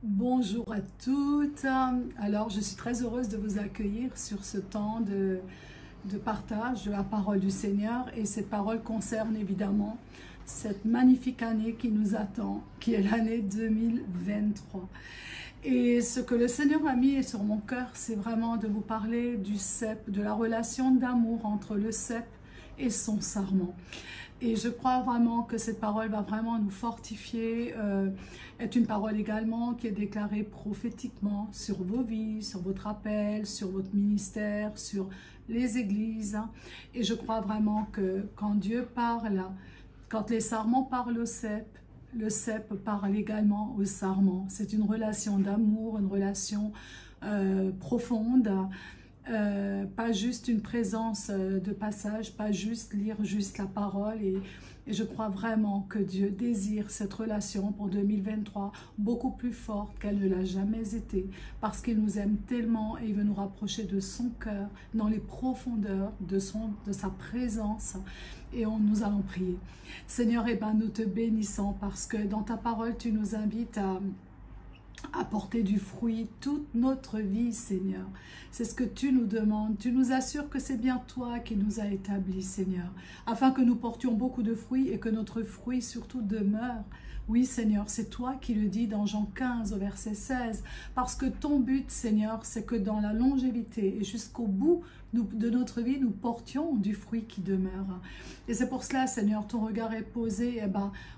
Bonjour à toutes. Alors, je suis très heureuse de vous accueillir sur ce temps de partage de la parole du Seigneur. Et cette parole concerne évidemment cette magnifique année qui nous attend, qui est l'année 2023. Et ce que le Seigneur a mis sur mon cœur, c'est vraiment de vous parler du cep, de la relation d'amour entre le cep et son sarment. Et je crois vraiment que cette parole va vraiment nous fortifier, est une parole également qui est déclarée prophétiquement sur vos vies, sur votre appel, sur votre ministère, sur les églises. Et je crois vraiment que quand Dieu parle, quand les sarments parlent au cep, le cep parle également au sarment. C'est une relation d'amour, une relation profonde. Pas juste une présence de passage, pas juste lire juste la parole et je crois vraiment que Dieu désire cette relation pour 2023 beaucoup plus forte qu'elle ne l'a jamais été parce qu'il nous aime tellement et il veut nous rapprocher de son cœur dans les profondeurs de sa présence et nous allons prier. Seigneur, nous te bénissons parce que dans ta parole tu nous invites à porter du fruit toute notre vie, Seigneur. C'est ce que tu nous demandes. Tu nous assures que c'est bien toi qui nous as établis, Seigneur, afin que nous portions beaucoup de fruits et que notre fruit surtout demeure. Oui, Seigneur, c'est toi qui le dis dans Jean 15 au verset 16, parce que ton but, Seigneur, c'est que dans la longévité et jusqu'au bout de notre vie, nous portions du fruit qui demeure. Et c'est pour cela, Seigneur, ton regard est posé,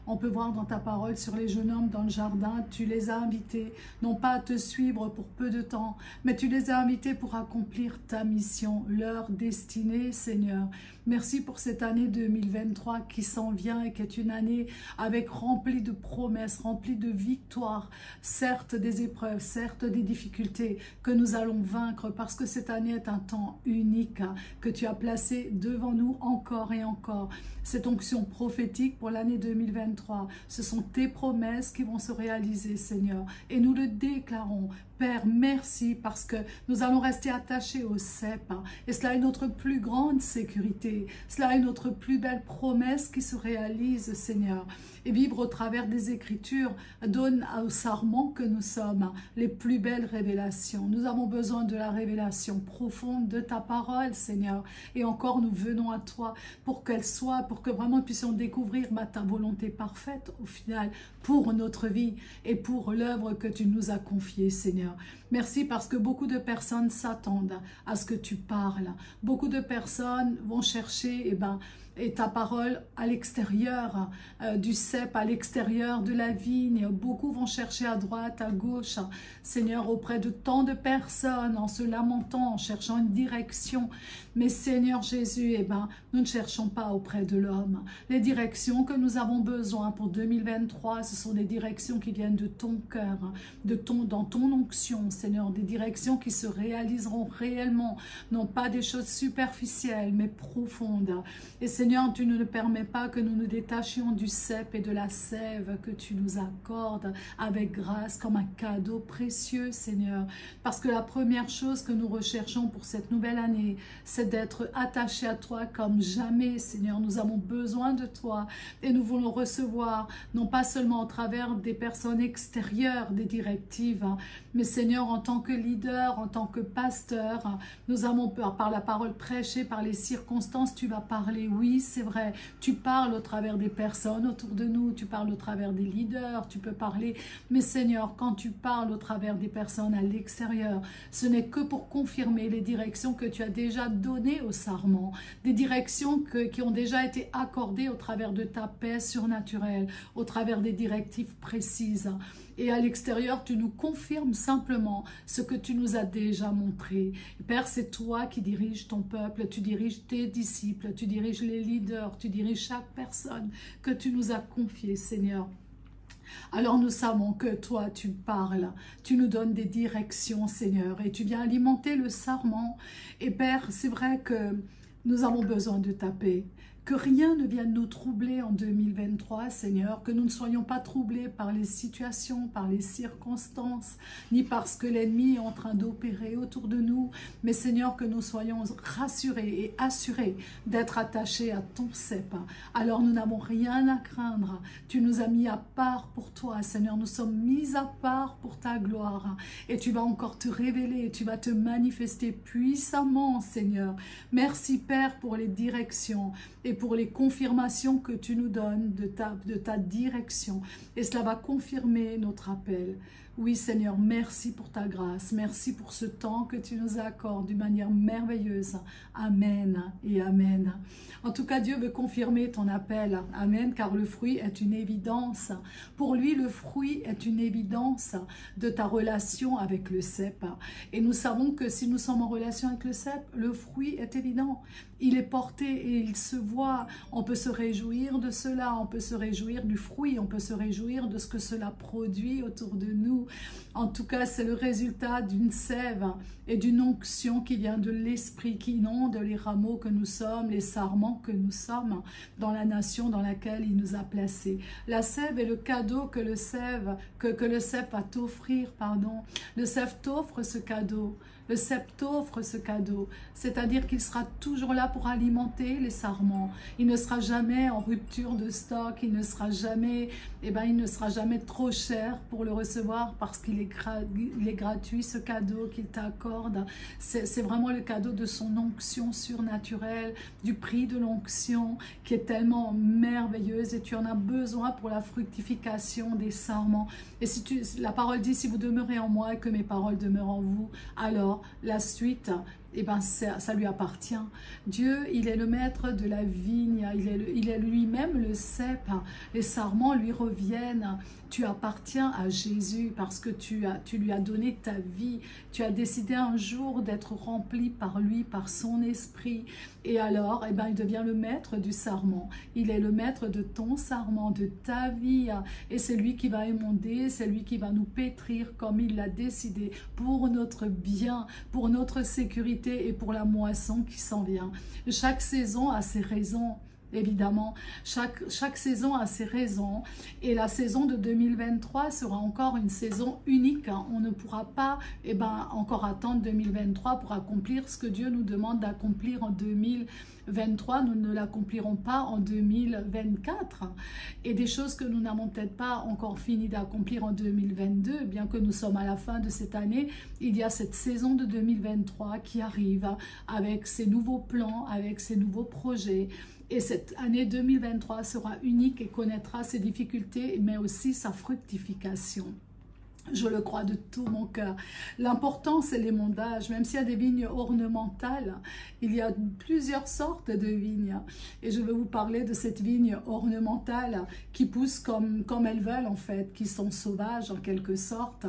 on peut voir dans ta parole sur les jeunes hommes dans le jardin, tu les as invités, non pas à te suivre pour peu de temps, mais tu les as invités pour accomplir ta mission, leur destinée, Seigneur. Merci pour cette année 2023 qui s'en vient et qui est une année avec remplie de promesses, remplie de victoires, certes des épreuves, certes des difficultés que nous allons vaincre parce que cette année est un temps unique que tu as placé devant nous encore et encore. Cette onction prophétique pour l'année 2023, ce sont tes promesses qui vont se réaliser, Seigneur, et nous le déclarons. Père, merci parce que nous allons rester attachés au cep et cela est notre plus grande sécurité. Cela est notre plus belle promesse qui se réalise, Seigneur. Et vivre au travers des Écritures donne aux sarments que nous sommes les plus belles révélations. Nous avons besoin de la révélation profonde de ta parole, Seigneur. Et encore, nous venons à toi pour qu'elle soit, pour que vraiment nous puissions découvrir ta volonté parfaite au final pour notre vie et pour l'œuvre que tu nous as confiée, Seigneur. Merci parce que beaucoup de personnes s'attendent à ce que tu parles. Beaucoup de personnes vont chercher et ta parole à l'extérieur du cep, à l'extérieur de la vigne. Beaucoup vont chercher à droite, à gauche, Seigneur, auprès de tant de personnes, en se lamentant, en cherchant une direction. Mais Seigneur Jésus, nous ne cherchons pas auprès de l'homme. Les directions que nous avons besoin pour 2023, ce sont des directions qui viennent de ton cœur, dans ton onction, Seigneur, des directions qui se réaliseront réellement, non pas des choses superficielles, mais profondes. Et Seigneur, tu ne permets pas que nous nous détachions du cep et de la sève que tu nous accordes avec grâce comme un cadeau précieux, Seigneur. Parce que la première chose que nous recherchons pour cette nouvelle année, c'est d'être attachés à toi comme jamais, Seigneur. Nous avons besoin de toi et nous voulons recevoir, non pas seulement au travers des personnes extérieures, des directives, mais Seigneur, en tant que leader, en tant que pasteur, nous avons peur par la parole prêchée, par les circonstances, tu vas parler. Oui, c'est vrai, tu parles au travers des personnes autour de nous, tu parles au travers des leaders, tu peux parler, mais Seigneur, quand tu parles au travers des personnes à l'extérieur, ce n'est que pour confirmer les directions que tu as déjà données aux sarments, des directions qui ont déjà été accordées au travers de ta paix surnaturelle, au travers des directives précises. Et à l'extérieur, tu nous confirmes simplement ce que tu nous as déjà montré. Père, c'est toi qui diriges ton peuple, tu diriges tes disciples, tu diriges les leaders, tu diriges chaque personne que tu nous as confiée, Seigneur. Alors nous savons que toi tu parles, tu nous donnes des directions, Seigneur, et tu viens alimenter le sarment. Et Père, c'est vrai que nous avons besoin de ta paix, Que rien ne vienne nous troubler en 2023, Seigneur, que nous ne soyons pas troublés par les situations, par les circonstances, ni parce que l'ennemi est en train d'opérer autour de nous, mais Seigneur, que nous soyons rassurés et assurés d'être attachés à ton cep. Alors nous n'avons rien à craindre. Tu nous as mis à part pour toi, Seigneur. Nous sommes mis à part pour ta gloire. Et tu vas encore te révéler, tu vas te manifester puissamment, Seigneur. Merci, Père, pour les directions et pour les confirmations que tu nous donnes de ta direction. Et cela va confirmer notre appel. Oui, Seigneur, merci pour ta grâce. Merci pour ce temps que tu nous accordes d'une manière merveilleuse. Amen et Amen. En tout cas, Dieu veut confirmer ton appel. Amen, car le fruit est une évidence. Pour lui, le fruit est une évidence de ta relation avec le cep. Et nous savons que si nous sommes en relation avec le cep, le fruit est évident. Il est porté et il se voit. On peut se réjouir de cela, on peut se réjouir du fruit, on peut se réjouir de ce que cela produit autour de nous. En tout cas, c'est le résultat d'une sève et d'une onction qui vient de l'Esprit, qui inonde les rameaux que nous sommes, les sarments que nous sommes dans la nation dans laquelle il nous a placés. La sève est le cadeau que le cep va t'offrir, pardon. Le cep t'offre ce cadeau. Le cep t'offre ce cadeau, c'est-à-dire qu'il sera toujours là pour alimenter les sarments. Il ne sera jamais en rupture de stock, il ne sera jamais, il ne sera jamais trop cher pour le recevoir parce qu'il est gratuit, ce cadeau qu'il t'accorde. C'est vraiment le cadeau de son onction surnaturelle, du prix de l'onction qui est tellement merveilleuse et tu en as besoin pour la fructification des sarments. Et la parole dit, si vous demeurez en moi et que mes paroles demeurent en vous, alors la suite, ça lui appartient. Dieu, il est le maître de la vigne, il est lui-même le cep. Les sarments lui reviennent. Tu appartiens à Jésus parce que tu lui as donné ta vie. Tu as décidé un jour d'être rempli par lui, par son esprit. Et alors, il devient le maître du sarment. Il est le maître de ton sarment, de ta vie. Et c'est lui qui va émonder, c'est lui qui va nous pétrir comme il l'a décidé pour notre bien, pour notre sécurité et pour la moisson qui s'en vient. Chaque saison a ses raisons. Évidemment, chaque saison a ses raisons et la saison de 2023 sera encore une saison unique. On ne pourra pas encore attendre 2023 pour accomplir ce que Dieu nous demande d'accomplir en 2023. Nous ne l'accomplirons pas en 2024 et des choses que nous n'avons peut-être pas encore fini d'accomplir en 2022, bien que nous sommes à la fin de cette année, il y a cette saison de 2023 qui arrive avec ses nouveaux plans, avec ses nouveaux projets. Et cette année 2023 sera unique et connaîtra ses difficultés, mais aussi sa fructification. Je le crois de tout mon cœur. L'important, c'est l'émondage. Même s'il y a des vignes ornementales, il y a plusieurs sortes de vignes. Et je vais vous parler de cette vigne ornementale qui pousse comme elles veulent, en fait, qui sont sauvages en quelque sorte.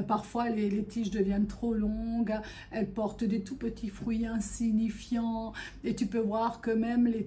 Parfois, les tiges deviennent trop longues. Elles portent des tout petits fruits insignifiants. Et tu peux voir que même les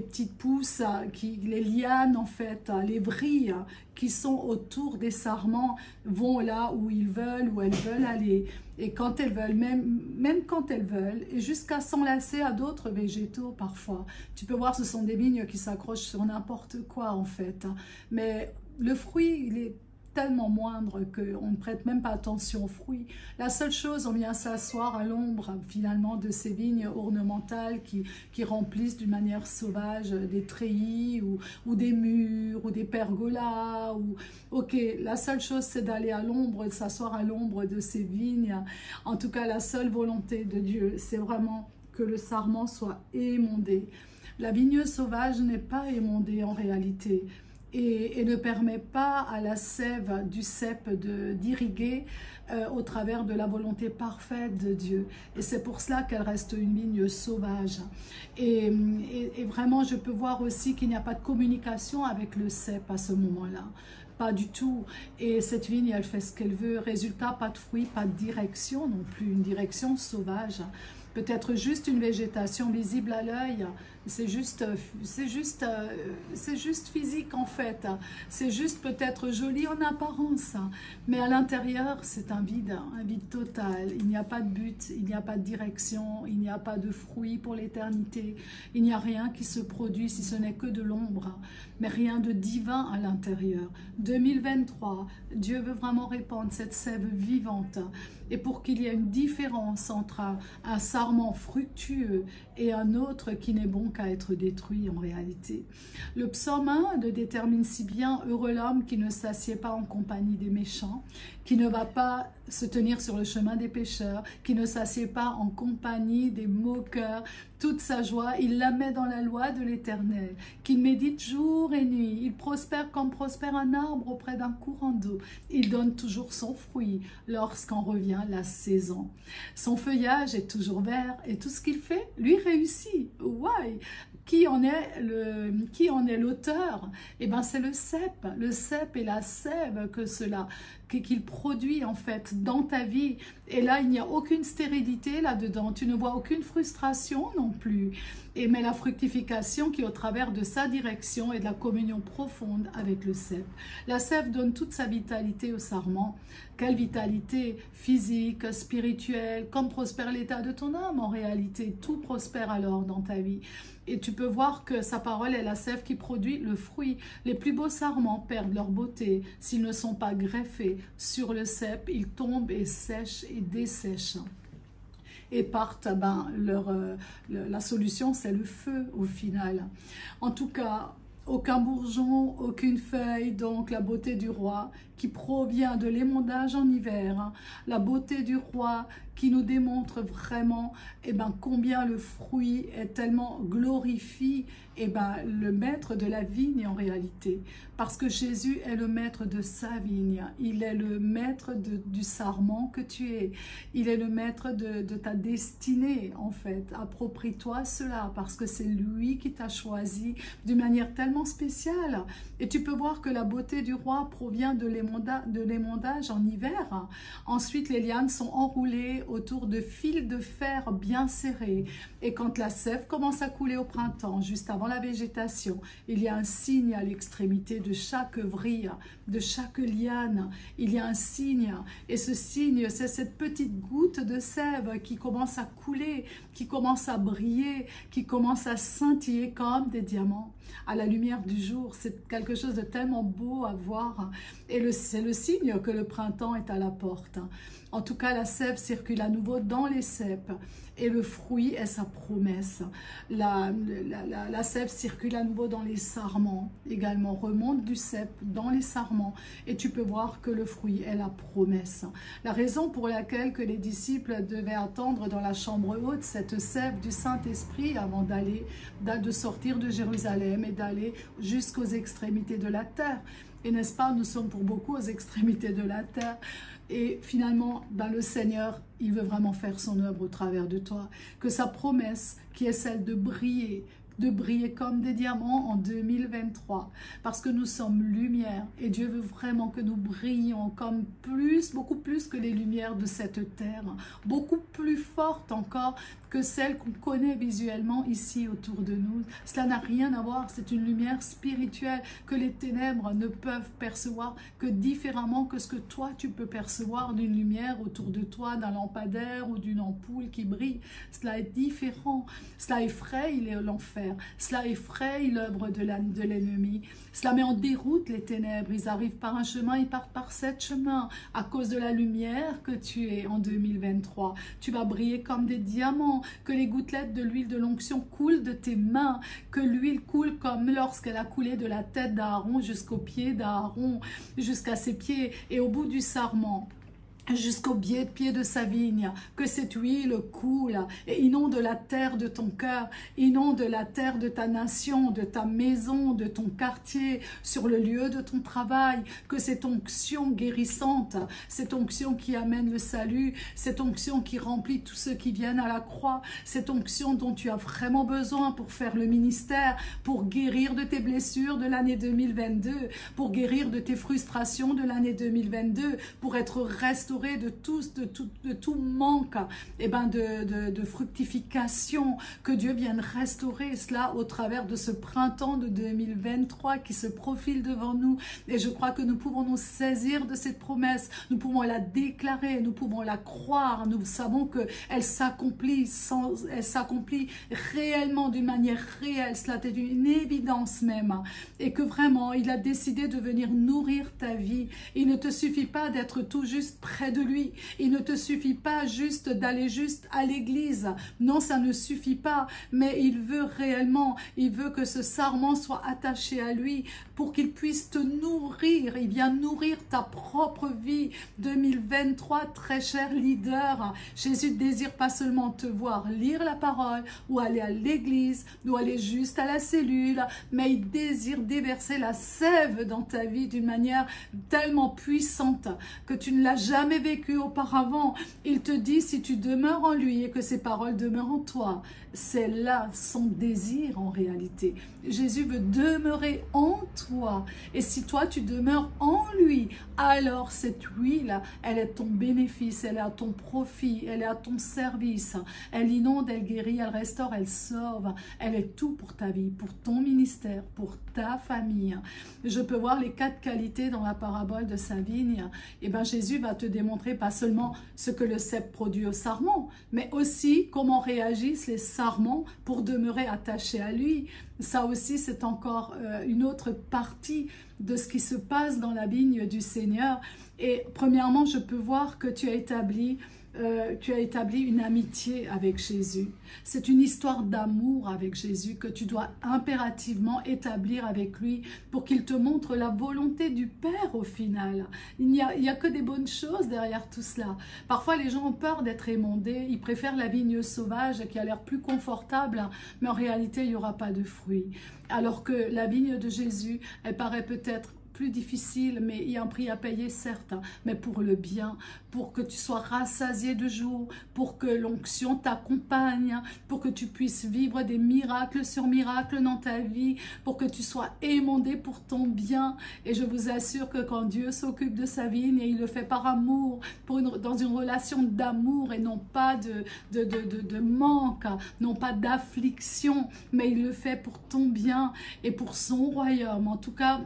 petites pousses, les lianes, en fait, les vrilles qui sont autour des sarments vont là où ils veulent, où elles veulent aller. Et quand elles veulent, même quand elles veulent, et jusqu'à s'enlacer à d'autres végétaux parfois. Tu peux voir, ce sont des vignes qui s'accrochent sur n'importe quoi en fait. Mais le fruit, il est tellement moindre qu'on ne prête même pas attention aux fruits. La seule chose, on vient s'asseoir à l'ombre finalement de ces vignes ornementales qui remplissent d'une manière sauvage des treillis ou des murs ou des pergolas. Ok, la seule chose c'est d'aller à l'ombre, de s'asseoir à l'ombre de ces vignes. En tout cas, la seule volonté de Dieu, c'est vraiment que le sarment soit émondé. La vigne sauvage n'est pas émondée en réalité. Et ne permet pas à la sève du cep d'irriguer au travers de la volonté parfaite de Dieu. Et c'est pour cela qu'elle reste une vigne sauvage. Et vraiment, je peux voir aussi qu'il n'y a pas de communication avec le cep à ce moment-là. Pas du tout. Et cette vigne, elle fait ce qu'elle veut. Résultat, pas de fruits, pas de direction non plus. Une direction sauvage. peut-être juste une végétation visible à l'œil. C'est juste physique en fait. C'est juste peut-être joli en apparence. Mais à l'intérieur, c'est un vide total. Il n'y a pas de but, il n'y a pas de direction, il n'y a pas de fruits pour l'éternité. Il n'y a rien qui se produit si ce n'est que de l'ombre, mais rien de divin à l'intérieur. 2023, Dieu veut vraiment répandre cette sève vivante. Et pour qu'il y ait une différence entre un sarment fructueux et un autre qui n'est bon qu'à être détruit en réalité. Le psaume 1 le détermine si bien: heureux l'homme qui ne s'assied pas en compagnie des méchants, qui ne va pas se tenir sur le chemin des pécheurs, qui ne s'assied pas en compagnie des moqueurs. Toute sa joie, il la met dans la loi de l'Éternel, qu'il médite jour et nuit. Il prospère comme prospère un arbre auprès d'un courant d'eau. Il donne toujours son fruit lorsqu'en revient la saison. Son feuillage est toujours vert et tout ce qu'il fait, lui, réussit. Ouais. Qui en est l'auteur? Eh bien, c'est le cep. Le cep et la sève qu'il produit en fait dans ta vie. Et là, il n'y a aucune stérilité là-dedans. Tu ne vois aucune frustration non plus. Mais la fructification qui est au travers de sa direction et de la communion profonde avec le cep. La sève donne toute sa vitalité au sarment. Quelle vitalité physique, spirituelle, comme prospère l'état de ton âme en réalité. Tout prospère alors dans ta vie. Et tu peux voir que sa parole est la sève qui produit le fruit. Les plus beaux sarments perdent leur beauté s'ils ne sont pas greffés sur le cep. Ils tombent et sèchent et dessèchent. Et partent, la solution c'est le feu au final. En tout cas, aucun bourgeon, aucune feuille, donc la beauté du roi qui provient de l'émondage en hiver, la beauté du roi qui nous démontre vraiment combien le fruit est tellement glorifie le maître de la vigne en réalité, parce que Jésus est le maître de sa vigne, il est le maître du sarment que tu es, il est le maître de ta destinée en fait. Approprie-toi cela parce que c'est lui qui t'a choisi d'une manière tellement spéciale. Et tu peux voir que la beauté du roi provient de l'émondage en hiver. Ensuite, les lianes sont enroulées autour de fils de fer bien serrés. Et quand la sève commence à couler au printemps, juste avant la végétation, il y a un signe à l'extrémité de chaque vrille, de chaque liane. Il y a un signe. Et ce signe, c'est cette petite goutte de sève qui commence à couler, qui commence à briller, qui commence à scintiller comme des diamants à la lumière du jour. C'est quelque chose de tellement beau à voir. Et c'est le signe que le printemps est à la porte. En tout cas, la sève circule à nouveau dans les cèpes et le fruit est sa promesse. La sève circule à nouveau dans les sarments, également remonte du cep dans les sarments et tu peux voir que le fruit est la promesse. La raison pour laquelle que les disciples devaient attendre dans la chambre haute cette sève du Saint-Esprit avant de sortir de Jérusalem et d'aller jusqu'aux extrémités de la terre. Et n'est-ce pas, nous sommes pour beaucoup aux extrémités de la terre. Et finalement, le Seigneur, il veut vraiment faire son œuvre au travers de toi. Que sa promesse, qui est celle de briller comme des diamants en 2023. Parce que nous sommes lumière et Dieu veut vraiment que nous brillions comme beaucoup plus que les lumières de cette terre. Beaucoup plus fortes encore que celles qu'on connaît visuellement ici autour de nous. Cela n'a rien à voir, c'est une lumière spirituelle que les ténèbres ne peuvent percevoir que différemment que ce que toi tu peux percevoir d'une lumière autour de toi, d'un lampadaire ou d'une ampoule qui brille. Cela est différent, cela effraie l'enfer, cela effraie l'œuvre de l'ennemi, cela met en déroute les ténèbres. Ils arrivent par un chemin, ils partent par 7 chemins à cause de la lumière que tu es en 2023. Tu vas briller comme des diamants. Que les gouttelettes de l'huile de l'onction coulent de tes mains, que l'huile coule comme lorsqu'elle a coulé de la tête d'Aaron jusqu'aux pieds d'Aaron, jusqu'à ses pieds et au bout du sarment, jusqu'au pied de sa vigne, que cette huile coule et inonde la terre de ton cœur, inonde la terre de ta nation, de ta maison, de ton quartier, sur le lieu de ton travail, que cette onction guérissante, cette onction qui amène le salut, cette onction qui remplit tous ceux qui viennent à la croix, cette onction dont tu as vraiment besoin pour faire le ministère, pour guérir de tes blessures de l'année 2022, pour guérir de tes frustrations de l'année 2022, pour être restauré restaurer de tout manque, et ben de fructification, que Dieu vienne restaurer cela au travers de ce printemps de 2023 qui se profile devant nous. Et je crois que nous pouvons nous saisir de cette promesse, nous pouvons la déclarer, nous pouvons la croire, nous savons qu'elle s'accomplit, elle s'accomplit réellement, d'une manière réelle, cela est une évidence même, et que vraiment il a décidé de venir nourrir ta vie. Il ne te suffit pas d'être tout juste près de lui, il ne te suffit pas juste d'aller juste à l'église, non, ça ne suffit pas, mais il veut réellement, il veut que ce sarment soit attaché à lui pour qu'il puisse te nourrir. Il vient nourrir ta propre vie. 2023, très cher leader, Jésus ne désire pas seulement te voir lire la parole ou aller à l'église ou aller juste à la cellule, mais il désire déverser la sève dans ta vie d'une manière tellement puissante que tu ne l'as jamais vécu auparavant. Il te dit, si tu demeures en lui et que ses paroles demeurent en toi, c'est là son désir en réalité. Jésus veut demeurer en toi. Et si toi tu demeures en lui, alors cette huile, elle est ton bénéfice, elle est à ton profit, elle est à ton service. Elle inonde, elle guérit, elle restaure, elle sauve. Elle est tout pour ta vie, pour ton ministère, pour ta famille. Je peux voir les 4 qualités dans la parabole de sa vigne. Et bien Jésus va te démontrer pas seulement ce que le cep produit au sarment, mais aussi comment réagissent les sarments pour demeurer attachés à lui. Ça aussi, c'est encore une autre partie de ce qui se passe dans la vigne du Seigneur. Et premièrement, je peux voir que tu as établi une amitié avec Jésus. C'est une histoire d'amour avec Jésus que tu dois impérativement établir avec lui pour qu'il te montre la volonté du Père au final. Il n'y a que des bonnes choses derrière tout cela. Parfois, les gens ont peur d'être émondés. Ils préfèrent la vigne sauvage qui a l'air plus confortable, mais en réalité, il n'y aura pas de fruits. Alors que la vigne de Jésus, elle paraît peut-être plus difficile, mais il y a un prix à payer, certes, mais pour le bien, pour que tu sois rassasié de jour, pour que l'onction t'accompagne, pour que tu puisses vivre des miracles sur miracles dans ta vie, pour que tu sois émondé pour ton bien. Et je vous assure que quand Dieu s'occupe de sa vigne, et il le fait par amour, dans une relation d'amour et non pas de manque, non pas d'affliction, mais il le fait pour ton bien et pour son royaume. En tout cas,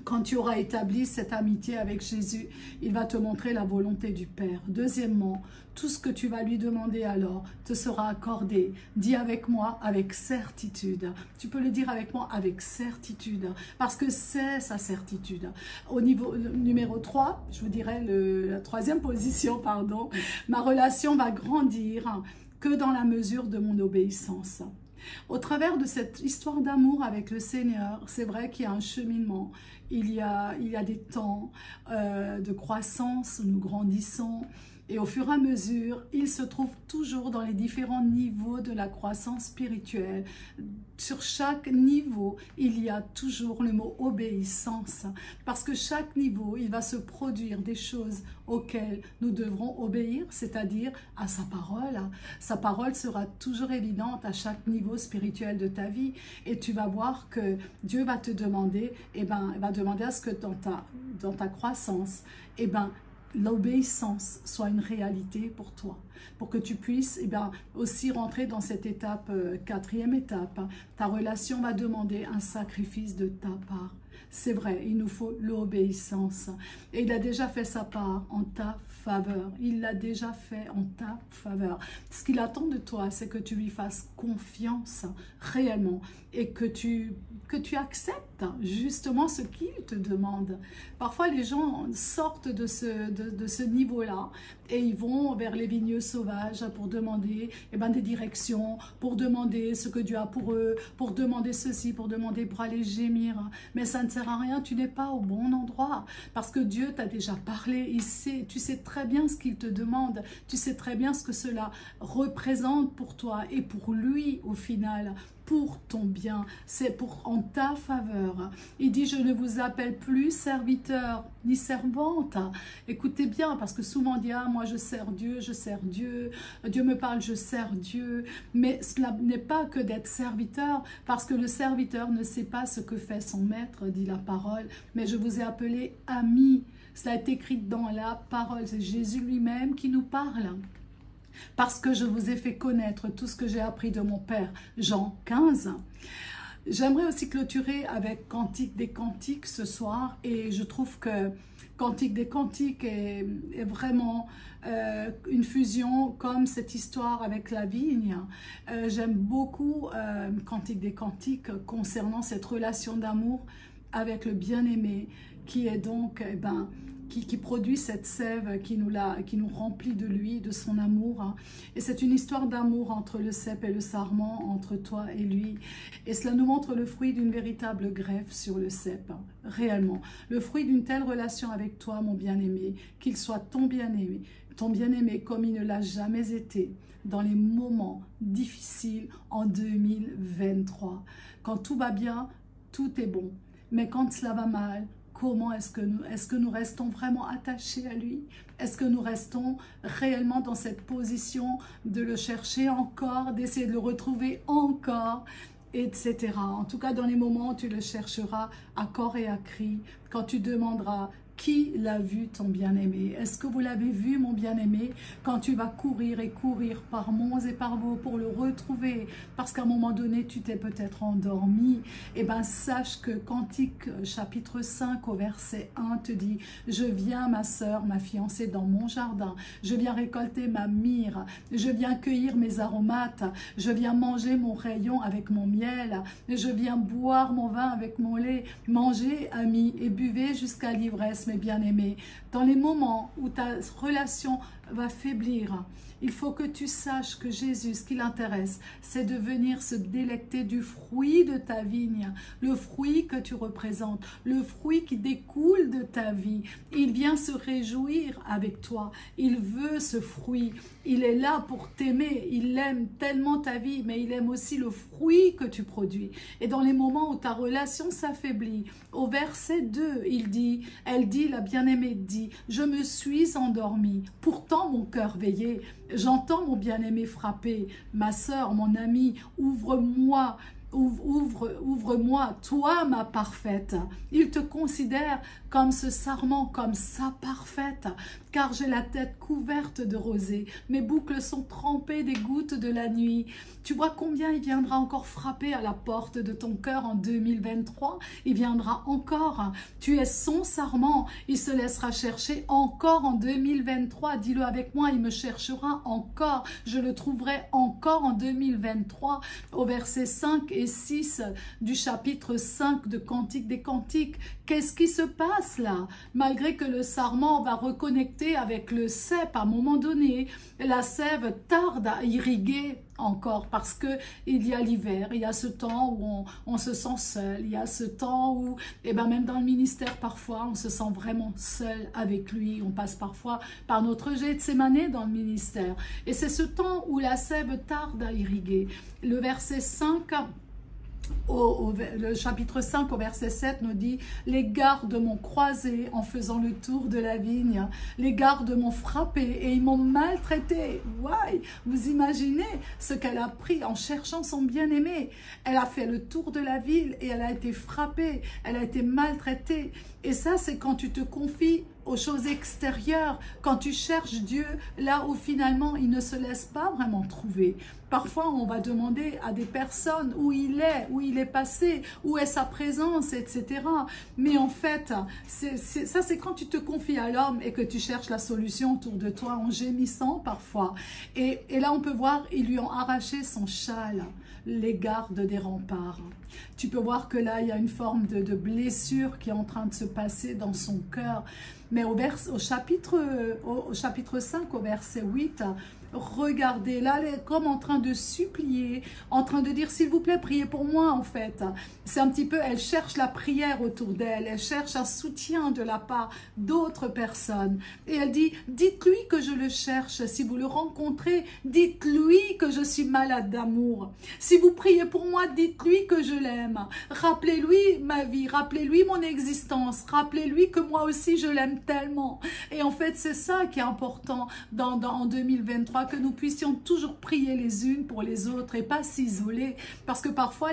quand tu auras établi cette amitié avec Jésus, il va te montrer la volonté du Père. Deuxièmement, tout ce que tu vas lui demander alors te sera accordé. Dis avec moi, avec certitude. Tu peux le dire avec moi, avec certitude, parce que c'est sa certitude. Au niveau numéro 3, je vous dirais la 3e position, pardon, ma relation va grandir que dans la mesure de mon obéissance. Au travers de cette histoire d'amour avec le Seigneur, c'est vrai qu'il y a un cheminement, il y a des temps de croissance où nous grandissons, et au fur et à mesure, il se trouve toujours dans les différents niveaux de la croissance spirituelle. Sur chaque niveau, il y a toujours le mot obéissance, parce que chaque niveau, il va se produire des choses auxquelles nous devrons obéir, c'est-à-dire à sa parole. Sa parole sera toujours évidente à chaque niveau spirituel de ta vie, et tu vas voir que Dieu va te demander, il va demander à ce que dans ta croissance, l'obéissance soit une réalité pour toi, pour que tu puisses aussi rentrer dans cette étape, 4e étape. Ta relation va demander un sacrifice de ta part. C'est vrai, il nous faut l'obéissance. Et il a déjà fait sa part en ta faveur. Il l'a déjà fait en ta faveur. Ce qu'il attend de toi, c'est que tu lui fasses confiance réellement et que tu acceptes justement ce qu'il te demande. Parfois, les gens sortent de ce niveau-là et ils vont vers les vignes sauvages pour demander des directions, pour demander ce que Dieu a pour eux, pour demander ceci, pour demander pour aller gémir. Mais ça ne sert à rien, tu n'es pas au bon endroit parce que Dieu t'a déjà parlé, tu sais très bien ce qu'il te demande, tu sais très bien ce que cela représente pour toi et pour lui au final. pour ton bien, c'est en ta faveur. Il dit, je ne vous appelle plus serviteur ni servante. Écoutez bien, parce que souvent on dit, ah, moi je sers Dieu, Dieu me parle, je sers Dieu. Mais cela n'est pas que d'être serviteur, parce que le serviteur ne sait pas ce que fait son maître, dit la parole. Mais je vous ai appelé amis. Cela est écrit dans la parole, c'est Jésus lui-même qui nous parle. Parce que je vous ai fait connaître tout ce que j'ai appris de mon Père. Jean 15. J'aimerais aussi clôturer avec Cantique des Cantiques ce soir. Et je trouve que Cantique des Cantiques est vraiment une fusion comme cette histoire avec la vigne. J'aime beaucoup Cantique des Cantiques concernant cette relation d'amour avec le bien-aimé qui est donc... qui produit cette sève qui nous remplit de lui, de son amour. Et c'est une histoire d'amour entre le cep et le sarment, entre toi et lui. Et cela nous montre le fruit d'une véritable greffe sur le cep, réellement. Le fruit d'une telle relation avec toi, mon bien-aimé, qu'il soit ton bien-aimé comme il ne l'a jamais été dans les moments difficiles en 2023. Quand tout va bien, tout est bon. Mais quand cela va mal, comment est-ce que nous restons vraiment attachés à lui? Est-ce que nous restons réellement dans cette position de le chercher encore, d'essayer de le retrouver encore, etc. En tout cas, dans les moments où tu le chercheras à corps et à cri, quand tu demanderas qui l'a vu ton bien-aimé? Est-ce que vous l'avez vu mon bien-aimé? Quand tu vas courir et courir par monts et par vaux pour le retrouver, parce qu'à un moment donné tu t'es peut-être endormi, et bien sache que Cantique chapitre 5 au verset 1 te dit, je viens ma sœur, ma fiancée dans mon jardin, je viens récolter ma myrrhe, je viens cueillir mes aromates, je viens manger mon rayon avec mon miel, je viens boire mon vin avec mon lait, mangez amis et buvez jusqu'à l'ivresse mes bien-aimés. Dans les moments où ta relation va faiblir, il faut que tu saches que Jésus, ce qui l'intéresse, c'est de venir se délecter du fruit de ta vigne, le fruit que tu représentes, le fruit qui découle de ta vie. Il vient se réjouir avec toi. Il veut ce fruit. Il est là pour t'aimer. Il aime tellement ta vie, mais il aime aussi le fruit que tu produis. Et dans les moments où ta relation s'affaiblit, au verset 2, la bien-aimée dit, je me suis endormie, pourtant mon cœur veillait. J'entends mon bien-aimé frapper, ma sœur, mon ami, ouvre-moi, ouvre-moi, toi ma parfaite. Il te considère comme ce sarment, comme sa parfaite, car j'ai la tête couverte de rosée, mes boucles sont trempées des gouttes de la nuit. Tu vois combien il viendra encore frapper à la porte de ton cœur en 2023? Il viendra encore. Tu es son sarment. Il se laissera chercher encore en 2023. Dis-le avec moi, il me cherchera encore. Je le trouverai encore en 2023. Au verset 5 et 6 du chapitre 5 de Cantique des Cantiques. Qu'est-ce qui se passe là? Malgré que le sarment va reconnecter avec le cep à un moment donné, la sève tarde à irriguer encore parce que il y a l'hiver, il y a ce temps où on se sent seul, il y a ce temps où, même dans le ministère parfois, on se sent vraiment seul avec lui, on passe parfois par notre Gethsémanée dans le ministère. Et c'est ce temps où la sève tarde à irriguer. Le verset 5... le chapitre 5 au verset 7 nous dit « Les gardes m'ont croisé en faisant le tour de la vigne. Les gardes m'ont frappé et ils m'ont maltraité. » Ouais, vous imaginez ce qu'elle a pris en cherchant son bien-aimé. Elle a fait le tour de la ville et elle a été frappée, elle a été maltraitée. Et ça, c'est quand tu te confies aux choses extérieures, quand tu cherches Dieu, là où finalement il ne se laisse pas vraiment trouver. Parfois, on va demander à des personnes où il est passé, où est sa présence, etc. Mais en fait, ça c'est quand tu te confies à l'homme et que tu cherches la solution autour de toi en gémissant parfois. Et là, on peut voir, ils lui ont arraché son châle, les gardes des remparts. Tu peux voir que là, il y a une forme de blessure qui est en train de se passer dans son cœur. Mais au chapitre 5, au verset 8, regardez, là, elle est comme en train de supplier, en train de dire, s'il vous plaît, priez pour moi, en fait. C'est un petit peu, elle cherche la prière autour d'elle, elle cherche un soutien de la part d'autres personnes. Et elle dit, dites-lui que je le cherche. Si vous le rencontrez, dites-lui que je suis malade d'amour. Si vous priez pour moi, dites-lui que je l'aime. Rappelez-lui ma vie, rappelez-lui mon existence, rappelez-lui que moi aussi je l'aime tellement. Et en fait, c'est ça qui est important en 2023, que nous puissions toujours prier les unes pour les autres et pas s'isoler. Parce que parfois,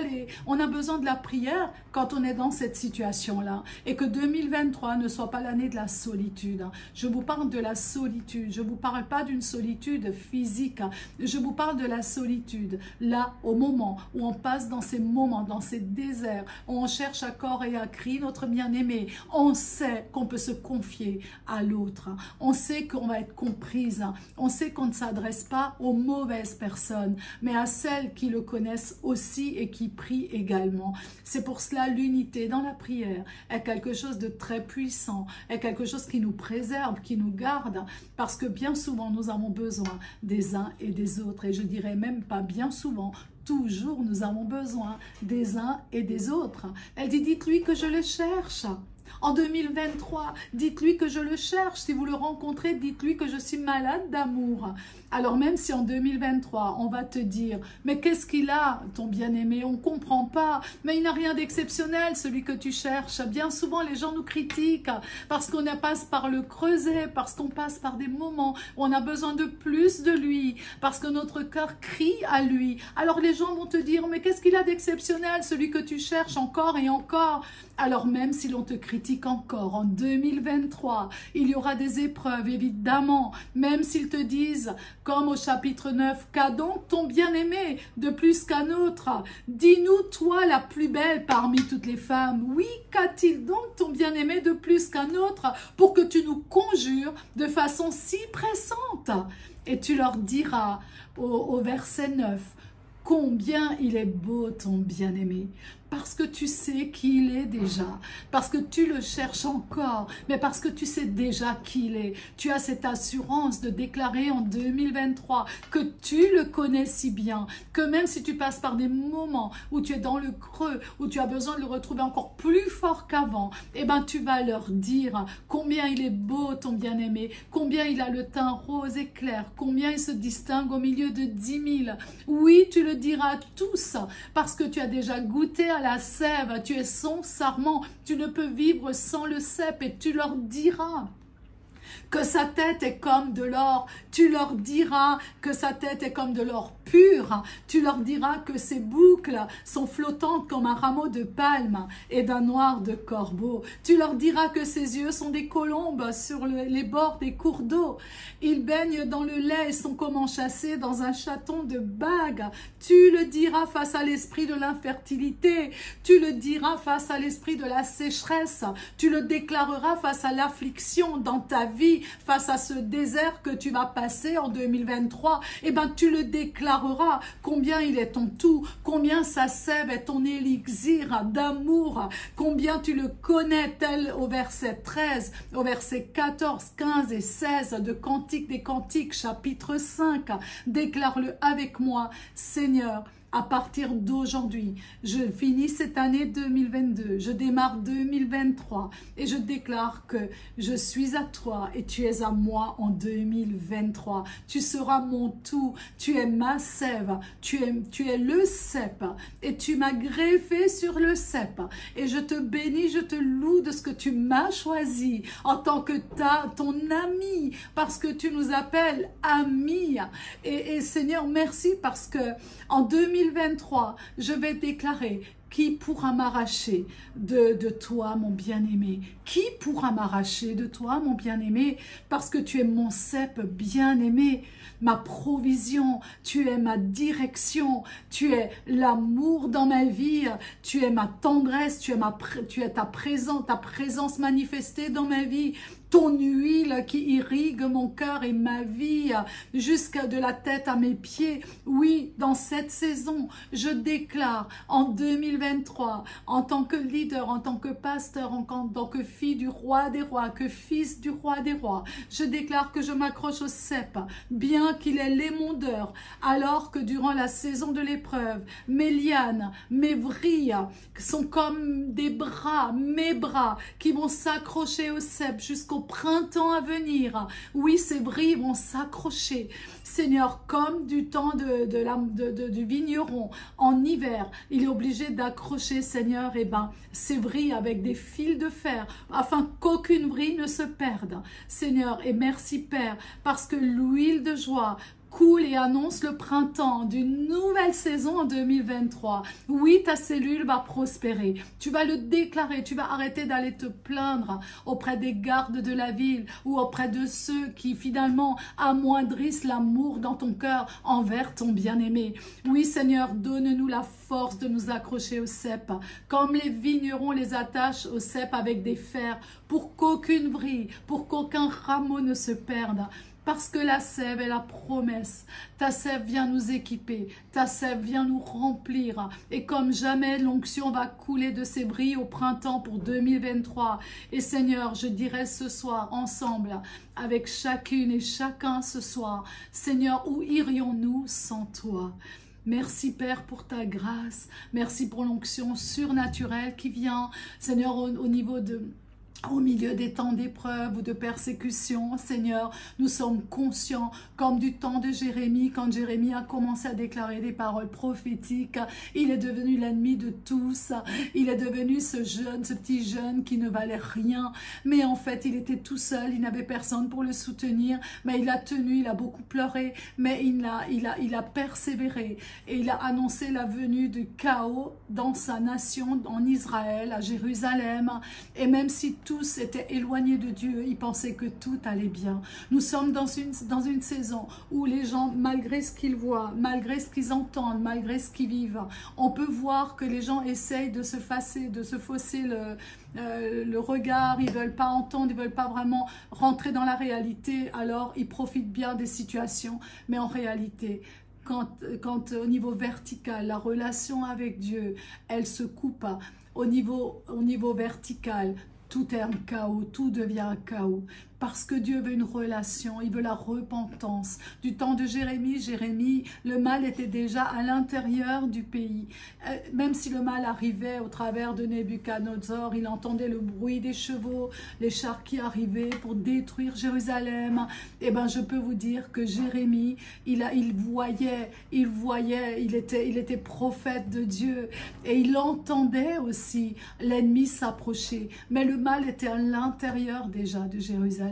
on a besoin de la prière quand on est dans cette situation-là. Et que 2023 ne soit pas l'année de la solitude. Je vous parle de la solitude. Je ne vous parle pas d'une solitude physique. Je vous parle de la solitude. Là, au moment où on passe dans ces moments, dans ces déserts, où on cherche à corps et à cri notre bien-aimé, on sait qu'on peut se confier à l'autre. On sait qu'on va être comprise. On sait qu'on ne s'adresse pas aux mauvaises personnes, mais à celles qui le connaissent aussi et qui prient également. C'est pour cela l'unité dans la prière est quelque chose de très puissant, est quelque chose qui nous préserve, qui nous garde, parce que bien souvent nous avons besoin des uns et des autres, et je dirais même pas bien souvent, toujours nous avons besoin des uns et des autres. Elle dit, dites-lui que je le cherche. En 2023, dites-lui que je le cherche. Si vous le rencontrez, dites-lui que je suis malade d'amour. Alors même si en 2023, on va te dire, mais qu'est-ce qu'il a, ton bien-aimé? On ne comprend pas, mais il n'a rien d'exceptionnel, celui que tu cherches. Bien souvent, les gens nous critiquent parce qu'on passe par le creuset, parce qu'on passe par des moments où on a besoin de plus de lui, parce que notre cœur crie à lui. Alors les gens vont te dire, mais qu'est-ce qu'il a d'exceptionnel, celui que tu cherches encore et encore? Alors même si l'on te critique encore en 2023, il y aura des épreuves, évidemment, même s'ils te disent, comme au chapitre 9, qu'a donc ton bien-aimé de plus qu'un autre? Dis-nous, toi la plus belle parmi toutes les femmes, oui, qu'a-t-il donc ton bien-aimé de plus qu'un autre pour que tu nous conjures de façon si pressante? Et tu leur diras au verset 9, combien il est beau ton bien-aimé, parce que tu sais qui il est déjà, parce que tu le cherches encore, mais parce que tu sais déjà qui il est. Tu as cette assurance de déclarer en 2023 que tu le connais si bien, que même si tu passes par des moments où tu es dans le creux, où tu as besoin de le retrouver encore plus fort qu'avant, eh ben tu vas leur dire combien il est beau ton bien-aimé, combien il a le teint rose et clair, combien il se distingue au milieu de 10 000. Oui, tu le diras tous, parce que tu as déjà goûté à la sève, tu es son sarment, tu ne peux vivre sans le cep, et tu leur diras que sa tête est comme de l'or, tu leur diras que sa tête est comme de l'or pur, tu leur diras que ses boucles sont flottantes comme un rameau de palme et d'un noir de corbeau, tu leur diras que ses yeux sont des colombes sur les bords des cours d'eau, ils baignent dans le lait et sont comme enchâssés dans un chaton de bague, tu le diras face à l'esprit de l'infertilité, tu le diras face à l'esprit de la sécheresse, tu le déclareras face à l'affliction dans ta vie, face à ce désert que tu vas passer en 2023, eh ben tu le déclareras combien il est ton tout, combien sa sève est ton élixir d'amour, combien tu le connais, tel au verset 13, au verset 14, 15 et 16 de Cantique des Cantiques, chapitre 5. Déclare-le avec moi, Seigneur. À partir d'aujourd'hui, je finis cette année 2022, je démarre 2023 et je déclare que je suis à toi et tu es à moi en 2023. Tu seras mon tout, tu es ma sève, tu es le cep et tu m'as greffé sur le cep. Et je te bénis, je te loue de ce que tu m'as choisi en tant que ton ami, parce que tu nous appelles amis. Et Seigneur, merci parce que en 2023, je vais déclarer qui pourra m'arracher de toi, mon bien-aimé? Qui pourra m'arracher de toi, mon bien-aimé? Parce que tu es mon cep bien-aimé, ma provision, tu es ma direction, tu es l'amour dans ma vie, tu es ma tendresse, tu es ta présence manifestée dans ma vie. Ton huile qui irrigue mon cœur et ma vie jusqu'à de la tête à mes pieds. Oui, dans cette saison, je déclare en 2023 2023, en tant que leader, en tant que pasteur, en tant que fille du roi des rois, que fils du roi des rois, je déclare que je m'accroche au cep, bien qu'il ait l'émondeur, alors que durant la saison de l'épreuve, mes lianes, mes vrilles sont comme des bras, mes bras, qui vont s'accrocher au cep jusqu'au printemps à venir. Oui, ces vrilles vont s'accrocher, Seigneur, comme du temps du vigneron en hiver. Il est obligé d'accrocher, Seigneur, ces vrilles avec des fils de fer, afin qu'aucune vrille ne se perde. Seigneur, et merci Père, parce que l'huile de joie coule et annonce le printemps d'une nouvelle saison en 2023. Oui, ta cellule va prospérer. Tu vas le déclarer. Tu vas arrêter d'aller te plaindre auprès des gardes de la ville ou auprès de ceux qui finalement amoindrissent l'amour dans ton cœur envers ton bien-aimé. Oui, Seigneur, donne-nous la force de nous accrocher au cep, comme les vignerons les attachent au cep avec des fers, pour qu'aucune vrille, pour qu'aucun rameau ne se perde. Parce que la sève est la promesse. Ta sève vient nous équiper. Ta sève vient nous remplir. Et comme jamais, l'onction va couler de ses brilles au printemps pour 2023. Et Seigneur, je dirais ce soir, ensemble, avec chacune et chacun ce soir, Seigneur, où irions-nous sans toi? Merci Père pour ta grâce. Merci pour l'onction surnaturelle qui vient, Seigneur, au milieu des temps d'épreuve ou de persécution. Seigneur, nous sommes conscients, comme du temps de Jérémie, quand Jérémie a commencé à déclarer des paroles prophétiques, il est devenu l'ennemi de tous, il est devenu ce petit jeune qui ne valait rien, mais en fait il était tout seul, il n'avait personne pour le soutenir, mais il a tenu, il a beaucoup pleuré, mais il a persévéré, et il a annoncé la venue du chaos dans sa nation, en Israël, à Jérusalem, et même si tous étaient éloignés de Dieu, ils pensaient que tout allait bien. Nous sommes dans une saison où les gens, malgré ce qu'ils voient, malgré ce qu'ils entendent, malgré ce qu'ils vivent, on peut voir que les gens essayent de se fausser le regard, ils ne veulent pas entendre, ils ne veulent pas vraiment rentrer dans la réalité, alors ils profitent bien des situations, mais en réalité, quand au niveau vertical, la relation avec Dieu, elle se coupe, au niveau vertical, tout est un chaos, tout devient un chaos. Parce que Dieu veut une relation, il veut la repentance. Du temps de Jérémie, le mal était déjà à l'intérieur du pays. Même si le mal arrivait au travers de Nebuchadnezzar, il entendait le bruit des chevaux, les chars qui arrivaient pour détruire Jérusalem. Eh bien, je peux vous dire que Jérémie, il était prophète de Dieu. Et il entendait aussi l'ennemi s'approcher. Mais le mal était à l'intérieur déjà de Jérusalem.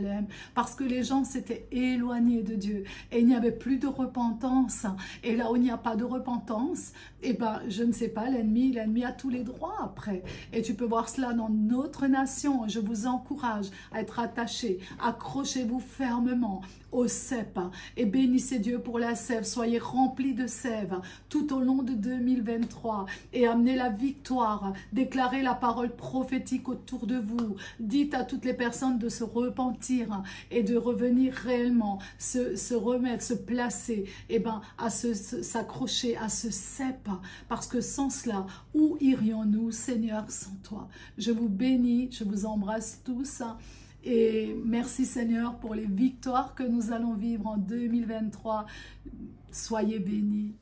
Parce que les gens s'étaient éloignés de Dieu et il n'y avait plus de repentance. Et là où il n'y a pas de repentance, eh ben, je ne sais pas, l'ennemi a tous les droits après. Et tu peux voir cela dans notre nation. Je vous encourage à être attachés. Accrochez-vous fermement au cep et bénissez Dieu pour la sève. Soyez remplis de sève tout au long de 2023 et amenez la victoire. Déclarez la parole prophétique autour de vous. Dites à toutes les personnes de se repentir et de revenir réellement, se remettre, se placer, à s'accrocher à ce cep, parce que sans cela, où irions-nous, Seigneur, sans toi? Je vous bénis, je vous embrasse tous. Et merci Seigneur pour les victoires que nous allons vivre en 2023. Soyez bénis.